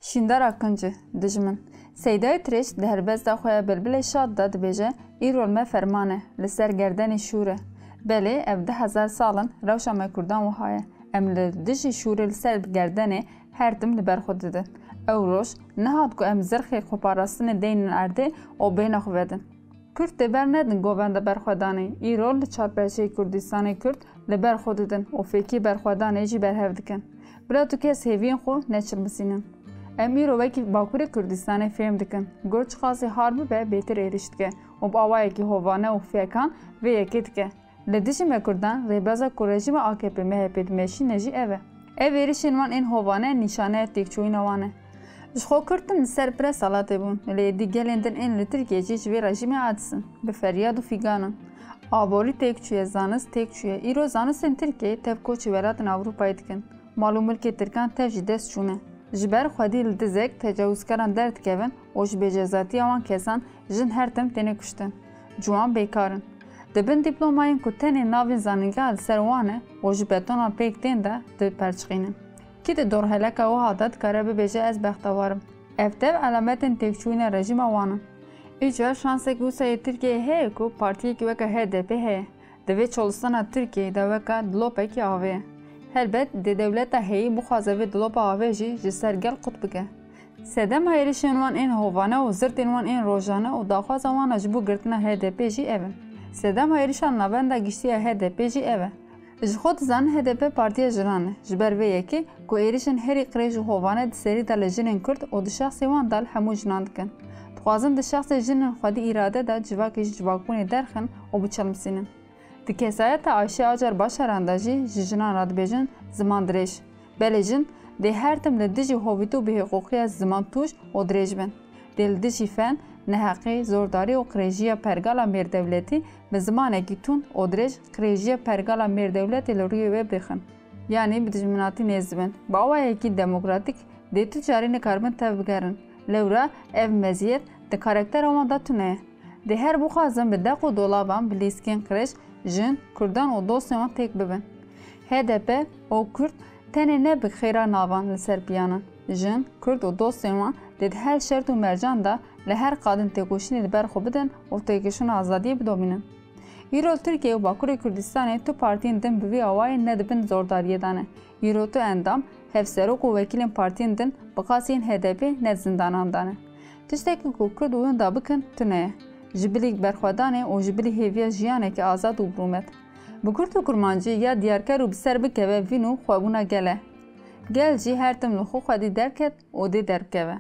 Şindar Akıncı, dijmin. Seydayê Tirêş di helbesta xwe ya Bilbilê Şad de dibêje îrol me ferman e li ser gerdenê şûr e. Belê ev 10,000 salin rewşa me Kurdan wiha ye. Em li dijî şûrê li ser gerdenê her tim li ber xwe didin. Ew roj nehat ku em zirxê xweparastinê deynin erdê û bêhna xwe vedin. Kurd dê bernedin govenda berxwedanê. Îrol li çarpeşeyê Kurdistanê Kurd li ber xwe didin û fêkî berxwedanê jî berhev dikin. Bila tu kes hêviyên xwe neçilmisînin. Em îro wekî Bakurê Kurdistanê fêm dikin. Gur çixasê har bibe bêtir êriş dike û bi awayekî hovane û fekan vê yekê dike. Li dijî me Kurdan rêbeza ku rejîma AKP MHP dimeşîne jî ev e. Ev êrişên wan ên hovane nîşaneya têkçûyîna wan e. Ji xwe Kurdim li ser pire salatê bûn. Li êdî gelên din ên li Tirkiye jî ji vê rejîmê adisin. Bi feryad û fîganin. Aborî têkçûye, zanist têkçûye. Îro zanistên Tirkiyeyê tev koçî welatên Ewropayê dikin. Mal û milkê Tirkan tev jî dest çûne. Ji ber xwedî li dizek tecawuzkaran derdikevin û ji bêcezatiya wan kesan jin her tim têne kuştin. Ciwan bêkar in. Dibin dîplomayên ku tenê navên zanîngeha li ser wan e û ji betonan pêk tên de diperçixînin. Kî di dorheleka wiha de dikare bibêje ez bextewar im. Ev tev alametên têkçûyîna rejîma wan in. Îcar şansekî Wîsayê Tirkiyeyê heye ku partiyekî weka HDP heye. Di vê çolistana Tirkiyeyê de weka dilopekî avê ye. Helbet di dewleta heyî bixwaze vê dilopa avê jî ji ser gel qut bike. Sedema êrişên wan ên hovane û zirtên wan ên rojane û daxwaza wan ji bo girtina HDP jî ev in. Sedema êrişa navenda giştiya HDP jî ev e. Ji xwe dizanin HDP partiya jiran e. Ji ber vê yekê ku êrişên herî qirêj û hovane di serî de li jinên Kurd û di şexsê wan de hemû jinan dikin. Dixwazin di şexsê jinên xwedî îrade de civakê ji civakbûnê derxin û biçilmisînin. Di kesayeta Ayşe Acar Başaran de jî ji jinan re dibêjin ziman dirêj. Belê jin dê her tim li dijî hovîtî û bêhêqoqiya ziman tûş û dirêj bin. Dê li dijî fen, neheqî, zordarî û qirêjiya pergala mêrdewletî bi zimanekî tûn û dirêj qirêjiya pergala mêrdewletê li rûyê wê bixin. Yanî bi dijminatî nêz dibin. Bi awayekî demokratîk dê tu carî nikarbin tev bigerin. Lewra ev meziyet di karaktera wan de tune ye. Dê her bixwazin bi deq û dolaban bi lîskên qirêj jin, Kurdan û dostên wan têk bibin. HDP û Kurd tenê ne bi xêra navan li ser piyanin. Jin, Kurd û dostên wan dê di her şert û mercan da li her qadin têkoşînê li ber xwe bidin û têkoşîna azadiyê bidomînin. Îro Tirkiye û Bakurê Kurdistanê tu partiyên din bi vî awayê nedibin zordariyê dane. Îro tu endam, hevserok û wekîlên partiyên din bi qasiyên HDP ned zindanan dane. Tiştekî ku Kurd û win da bikin tune ye. Ji bilî berxwedanê û ji bilî hêviya jiyanekî azad û birûmet. Bi Kurd û kurmancî ya diyarker û bi ser bikeve vîn û xwebûna gel e. Gel jî her tim li xwe xwedî derket û dê derbikeve.